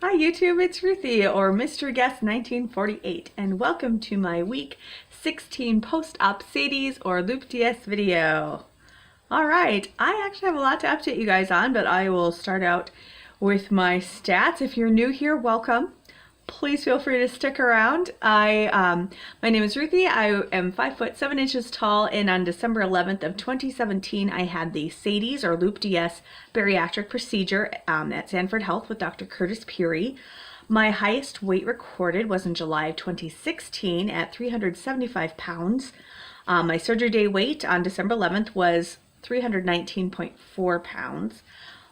Hi YouTube, it's Ruthie or Mystery Guest 1948 and welcome to my week 16 post-op SADI-S or loop-DS video. Alright, I actually have a lot to update you guys on, but I will start out with my stats. If you're new here, welcome. Please feel free to stick around. My name is Ruthie. I am 5 foot 7 inches tall, and on December 11th of 2017, I had the SADI-S or loop-DS bariatric procedure at Sanford Health with Dr. Curtis Peary. My highest weight recorded was in July of 2016 at 375 pounds. My surgery day weight on December 11th was 319.4 pounds.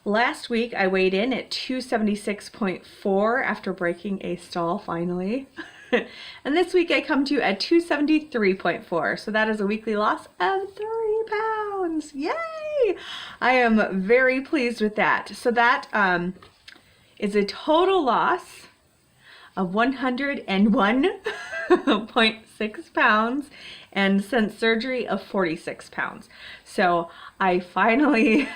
Last week I weighed in at 276.4 after breaking a stall finally. And this week I come to at 273.4. So that is a weekly loss of 3 pounds. Yay! I am very pleased with that. So that is a total loss of 101.6 pounds and since surgery of 46 pounds. So I finally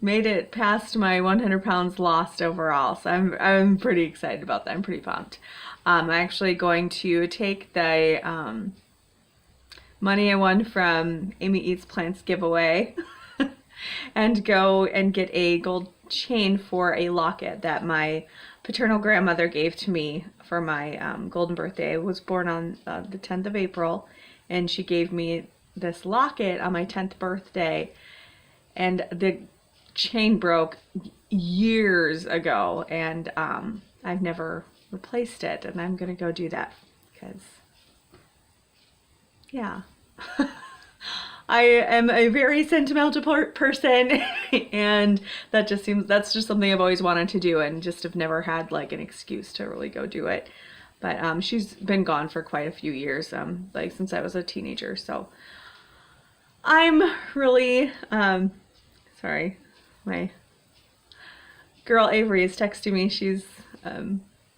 made it past my 100 pounds lost overall. So I'm pretty excited about that. I'm pretty pumped. I'm actually going to take the money I won from Amy Eats Plants giveaway and go and get a gold chain for a locket that my paternal grandmother gave to me for my golden birthday. I was born on the 10th of April, and she gave me this locket on my 10th birthday, and the chain broke years ago, and I've never replaced it, and I'm gonna go do that because yeah. I am a very sentimental person and that's just something I've always wanted to do and just have never had like an excuse to really go do it. But she's been gone for quite a few years, like since I was a teenager, so I'm really sorry, my girl Avery is texting me. She's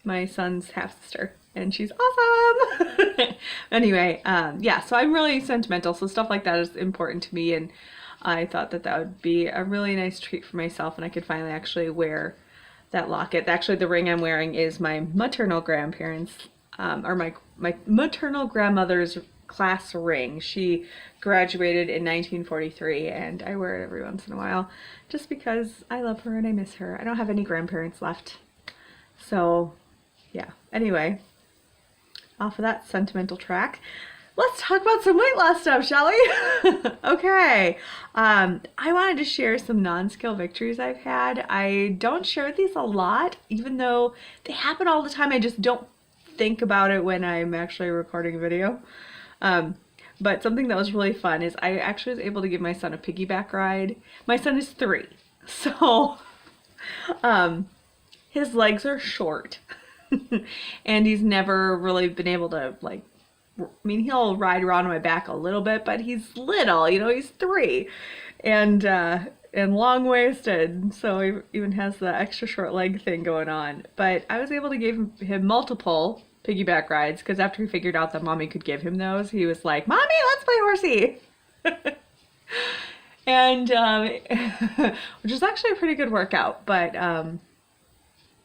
my son's half sister and she's awesome. Anyway, yeah, so I'm really sentimental, so stuff like that is important to me, and I thought that that would be a really nice treat for myself, and I could finally actually wear that locket. Actually, the ring I'm wearing is my maternal grandparents, or my maternal grandmother's class ring. She graduated in 1943, and I wear it every once in a while just because I love her and I miss her. I don't have any grandparents left, so yeah. Anyway, off of that sentimental track, let's talk about some weight loss stuff, shall we? Okay, I wanted to share some non-scale victories I've had. I don't share these a lot, even though they happen all the time. I just don't think about it when I'm actually recording a video. But something that was really fun is I actually was able to give my son a piggyback ride. My son is 3, so his legs are short. And he's never really been able to, like, I mean, he'll ride around on my back a little bit, but he's little, you know, he's 3 and long-waisted, so he even has the extra short leg thing going on. But I was able to give him multiple piggyback rides because after he figured out that mommy could give him those, he was like, "Mommy, let's play horsey." And which is actually a pretty good workout, but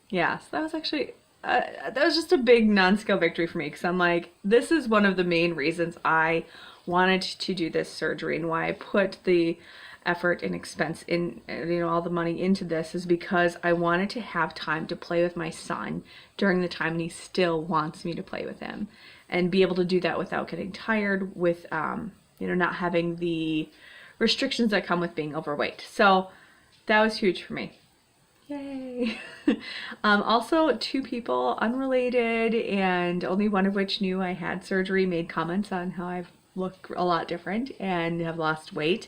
yeah, so that was actually that was just a big non-scale victory for me, because I'm like, this is one of the main reasons I wanted to do this surgery and why I put the effort and expense in, you know, all the money into this, is because I wanted to have time to play with my son during the time and he still wants me to play with him, and be able to do that without getting tired, with you know, not having the restrictions that come with being overweight. So that was huge for me. Yay! Also, 2 people, unrelated, and only one of which knew I had surgery, made comments on how I've looked a lot different and have lost weight.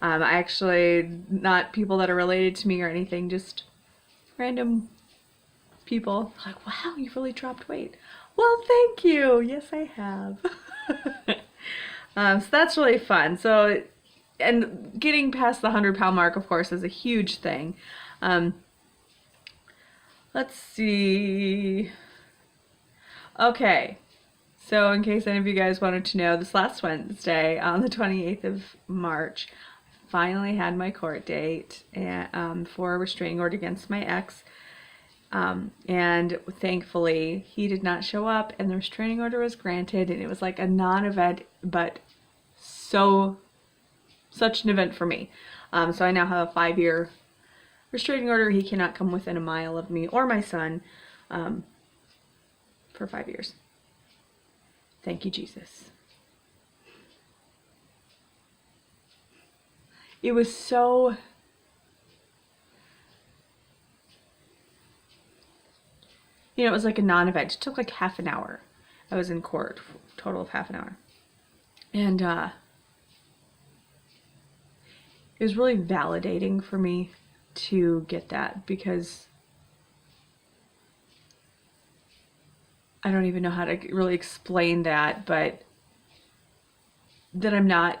I actually, not people that are related to me or anything, just random people, like, wow, you've really dropped weight. Well, thank you. Yes, I have. So that's really fun. So, and getting past the 100-pound mark, of course, is a huge thing. Let's see. Okay, so in case any of you guys wanted to know, this last Wednesday, on the 28th of March, finally had my court date for a restraining order against my ex. And thankfully he did not show up and the restraining order was granted, and it was like a non-event, but such an event for me. So I now have a 5-year restraining order. He cannot come within a mile of me or my son for 5 years. Thank you, Jesus. It was so... You know, it was like a non-event. It took like half an hour. I was in court, total of half an hour. And it was really validating for me to get that, because I don't even know how to really explain that, but that I'm not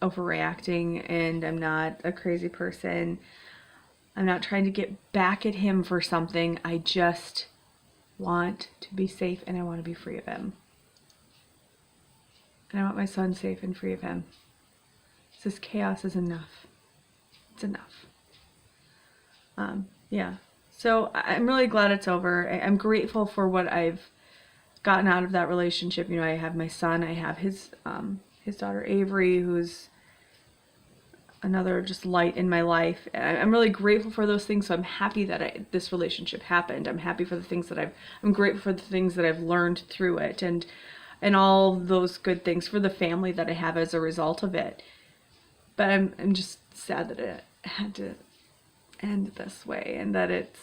overreacting and I'm not a crazy person. I'm not trying to get back at him for something. I just want to be safe and I want to be free of him. And I want my son safe and free of him. This chaos is enough. It's enough. Yeah. So I'm really glad it's over. I'm grateful for what I've gotten out of that relationship. You know, I have my son, I have his daughter Avery, who's another just light in my life. And I'm really grateful for those things. So I'm happy that this relationship happened. I'm happy for the things that I'm grateful for the things that I've learned through it, and all those good things, for the family that I have as a result of it. But I'm just sad that it had to end this way, and that it's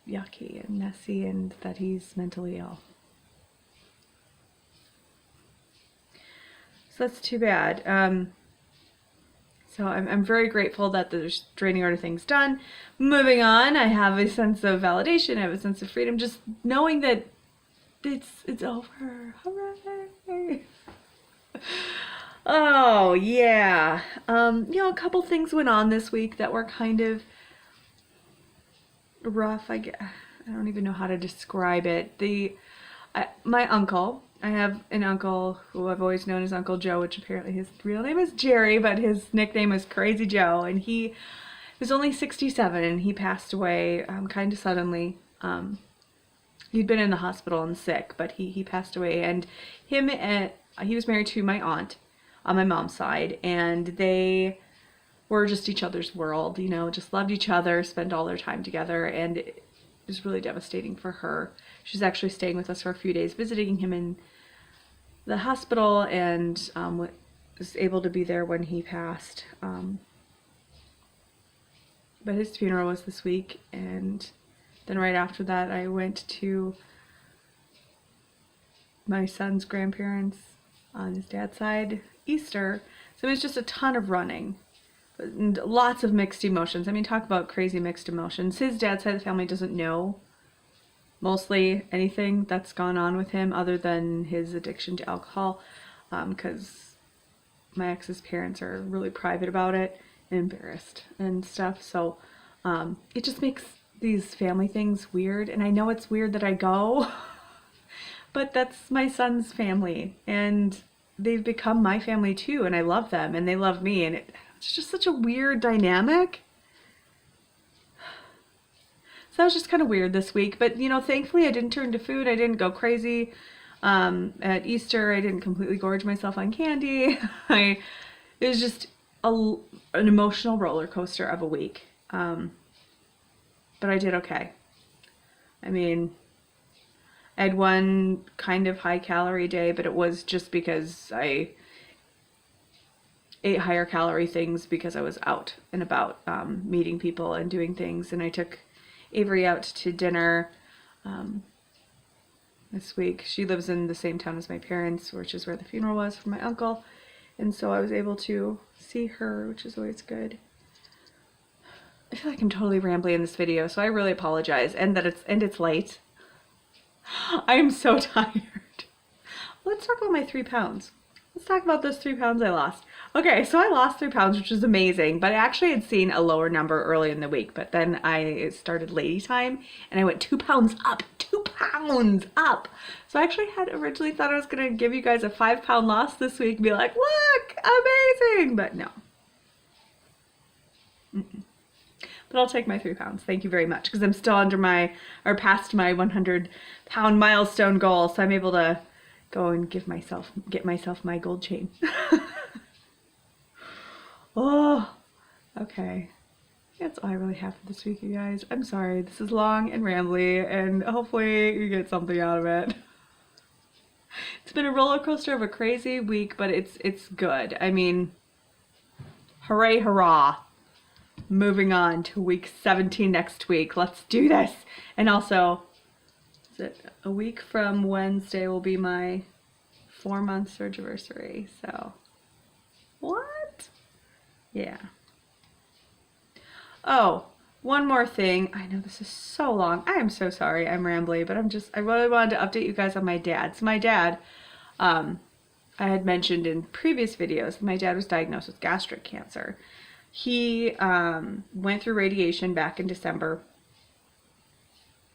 yucky and messy, and that he's mentally ill. So that's too bad. So I'm very grateful that the restraining order thing's done. Moving on, I have a sense of validation, I have a sense of freedom, just knowing that it's over. Hooray! Oh, yeah. You know, a couple things went on this week that were kind of rough. I don't even know how to describe it. My uncle, I have an uncle who I've always known as Uncle Joe, which apparently his real name is Jerry, but his nickname is Crazy Joe, and he was only 67, and he passed away kind of suddenly. He'd been in the hospital and sick, but he passed away, and he was married to my aunt on my mom's side, and they were just each other's world, you know, just loved each other, spent all their time together, and it was really devastating for her. She's actually staying with us for a few days, visiting him in the hospital, and was able to be there when he passed. But his funeral was this week, and then right after that I went to my son's grandparents on his dad's side, Easter. So it was just a ton of running and lots of mixed emotions. I mean, talk about crazy mixed emotions. His dad's side of the family doesn't know mostly anything that's gone on with him other than his addiction to alcohol, because my ex's parents are really private about it and embarrassed and stuff. So it just makes these family things weird, and I know it's weird that I go but that's my son's family, and they've become my family too, and I love them and they love me, and it's just such a weird dynamic. So that was just kind of weird this week, but you know, thankfully I didn't turn to food. I didn't go crazy at Easter. I didn't completely gorge myself on candy. It was just an emotional roller coaster of a week, but I did okay. I mean, I had one kind of high calorie day, but it was just because I ate higher calorie things because I was out and about meeting people and doing things, and I took Avery out to dinner this week. She lives in the same town as my parents, which is where the funeral was for my uncle, and so I was able to see her, which is always good. I feel like I'm totally rambling in this video, so I really apologize, and it's late. I am so tired. Let's talk about my 3 pounds. Let's talk about those 3 pounds I lost. Okay, so I lost 3 pounds, which is amazing, but I actually had seen a lower number early in the week, but then I started lady time and I went 2 pounds up, 2 pounds up. So I actually had originally thought I was going to give you guys a 5-pound loss this week and be like, look, amazing, but no. but I'll take my 3 pounds. Thank you very much, because I'm still under my, or past my 100-pound milestone goal, so I'm able to go and get myself my gold chain. Oh, okay. That's all I really have for this week, you guys. I'm sorry, this is long and rambly, and hopefully you get something out of it. It's been a roller coaster of a crazy week, but it's good. I mean, hooray, hurrah. Moving on to week 17 next week. Let's do this. And also, is it a week from Wednesday will be my 4-month surgery. So, what? Yeah. Oh, one more thing. I know this is so long. I am so sorry. I'm rambly, but I really wanted to update you guys on my dad. So my dad, I had mentioned in previous videos, my dad was diagnosed with gastric cancer. He went through radiation back in December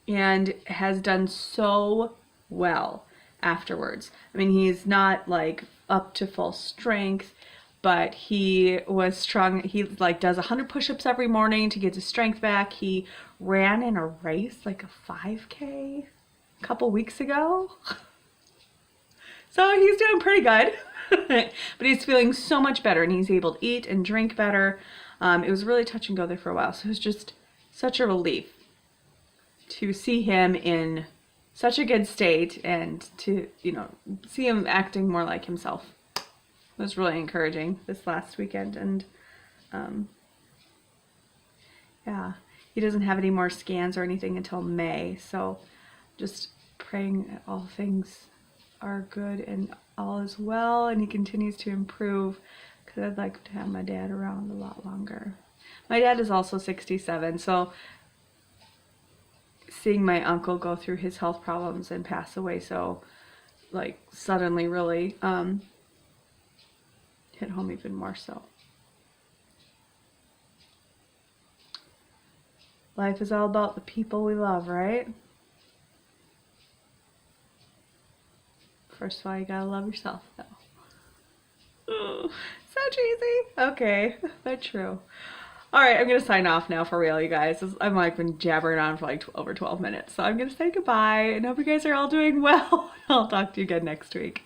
and has done so well afterwards. I mean, he's not like up to full strength, but he was strong. He like does 100 push-ups every morning to get his strength back. He ran in a race, like a 5K, a couple weeks ago. So he's doing pretty good. But he's feeling so much better, and he's able to eat and drink better. It was really touch and go there for a while, so it was just such a relief to see him in such a good state and to, you know, see him acting more like himself. It was really encouraging this last weekend, and yeah, he doesn't have any more scans or anything until May, so just praying that all things are good and all is well, and he continues to improve, because I'd like to have my dad around a lot longer. My dad is also 67, so seeing my uncle go through his health problems and pass away so like suddenly really hit home even more so. Life is all about the people we love, right? First of all, you gotta love yourself, though. Oh, so cheesy. Okay, but true. All right, I'm gonna sign off now for real, you guys. I'm like been jabbering on for like over 12 minutes, so I'm gonna say goodbye and hope you guys are all doing well. I'll talk to you again next week.